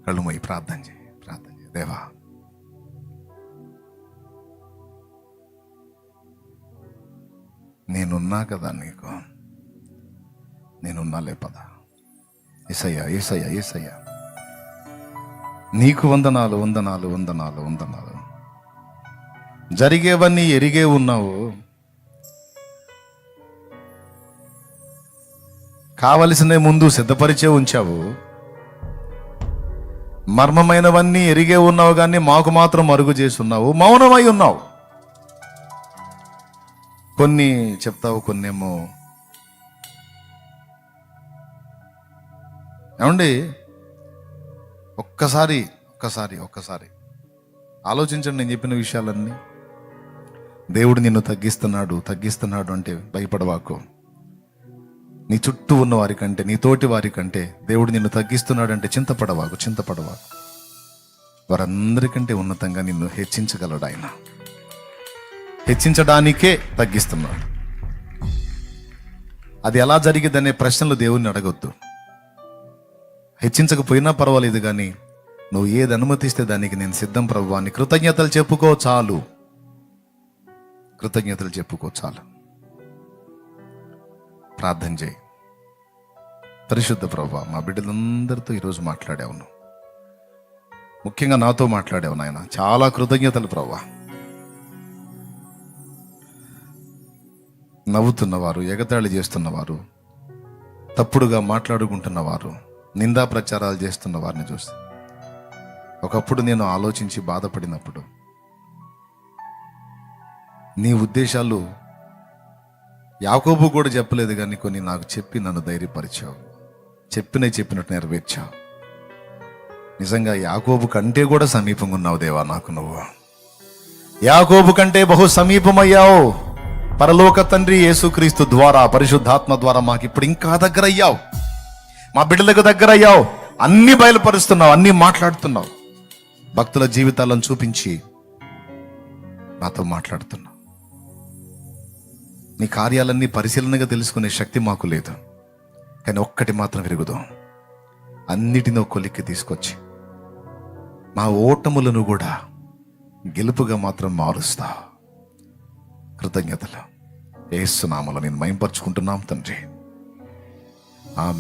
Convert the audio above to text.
కళ్ళు మూయి ప్రార్థన చేయి. దేవా, నేనున్నా కదా నీకు, నేనున్నా లేపదా. యేసయ్యా యేసయ్యా యేసయ్యా, నీకు వందనాలు వందనాలు వందనాలు వందనాలు. జరిగేవన్నీ ఎరిగే ఉన్నావు, కావలసిన ముందు సిద్ధపరిచే ఉంచావు. మర్మమైనవన్నీ ఎరిగే ఉన్నావు, కానీ మాకు మాత్రం మరుగు చేసి ఉన్నావు, మౌనమై ఉన్నావు. కొన్ని చెప్తావు, కొన్నేమో ఏమండి. ఒక్కసారి ఆలోచించండి. నేను చెప్పిన విషయాలన్నీ దేవుడు నిన్ను తగ్గిస్తున్నాడు అంటే భయపడవాకు. నీ చుట్టూ ఉన్న వారి కంటే, నీ తోటి వారి కంటే దేవుడు నిన్ను తగ్గిస్తున్నాడు అంటే చింతపడవాకు. వారందరికంటే ఉన్నతంగా నిన్ను హెచ్చించగలడు ఆయన. హెచ్చించడానికే తగ్గిస్తున్నాడు. అది ఎలా జరిగిద్దనే ప్రశ్నలు దేవుణ్ణి అడగొద్దు. హెచ్చించకపోయినా పర్వాలేదు, కానీ నువ్వు ఏది అనుమతిస్తే దానికి నేను సిద్ధం ప్రభువా అని కృతజ్ఞతలు చెప్పుకో చాలు. ప్రార్థన చేయి. పరిశుద్ధ ప్రభువా, మా బిడ్డలందరితో ఈరోజు మాట్లాడావు, ముఖ్యంగా నాతో మాట్లాడావు నాయన. చాలా కృతజ్ఞతలు ప్రభువా. నవ్వుతున్నవారు, ఎగతాళి చేస్తున్నవారు, తప్పుడుగా మాట్లాడుకుంటున్నవారు, నిందా ప్రచారాలు చేస్తున్న వారిని చూస్తే ఒకప్పుడు నేను ఆలోచించి బాధపడినప్పుడు నీ ఉద్దేశాలు యాకోబు కూడా చెప్పలేదు, కానీ కొన్ని నాకు చెప్పి నన్ను ధైర్యపరిచావు. చెప్పినట్టు నెరవేర్చావు. నిజంగా యాకోబు కంటే కూడా సమీపంగా ఉన్నావు దేవా. నాకు నువ్వు యాకోబు కంటే బహు సమీపమయ్యావు. పరలోక తండ్రి యేసుక్రీస్తు ద్వారా, పరిశుద్ధాత్మ ద్వారా మాకు ఇప్పుడు ఇంకా దగ్గర అయ్యావు. మా బిడ్డలకు దగ్గర అయ్యావు. అన్ని బయలుపరుస్తున్నావు, అన్ని మాట్లాడుతున్నావు. భక్తుల జీవితాలను చూపించి నాతో మాట్లాడుతున్నావు. నీ కార్యాలన్నీ పరిశీలనగా తెలుసుకునే శక్తి మాకు లేదు, కానీ ఒక్కటి మాత్రం విరుగుదాం. అన్నిటినో కొలిక్కి తీసుకొచ్చి మా ఓటములను కూడా గెలుపుగా మాత్రం మారుస్తా. కృతజ్ఞతలు. యేసు నామములో నేను మహిమపరచుకుంటున్నాం తండ్రి. ఆమేన్.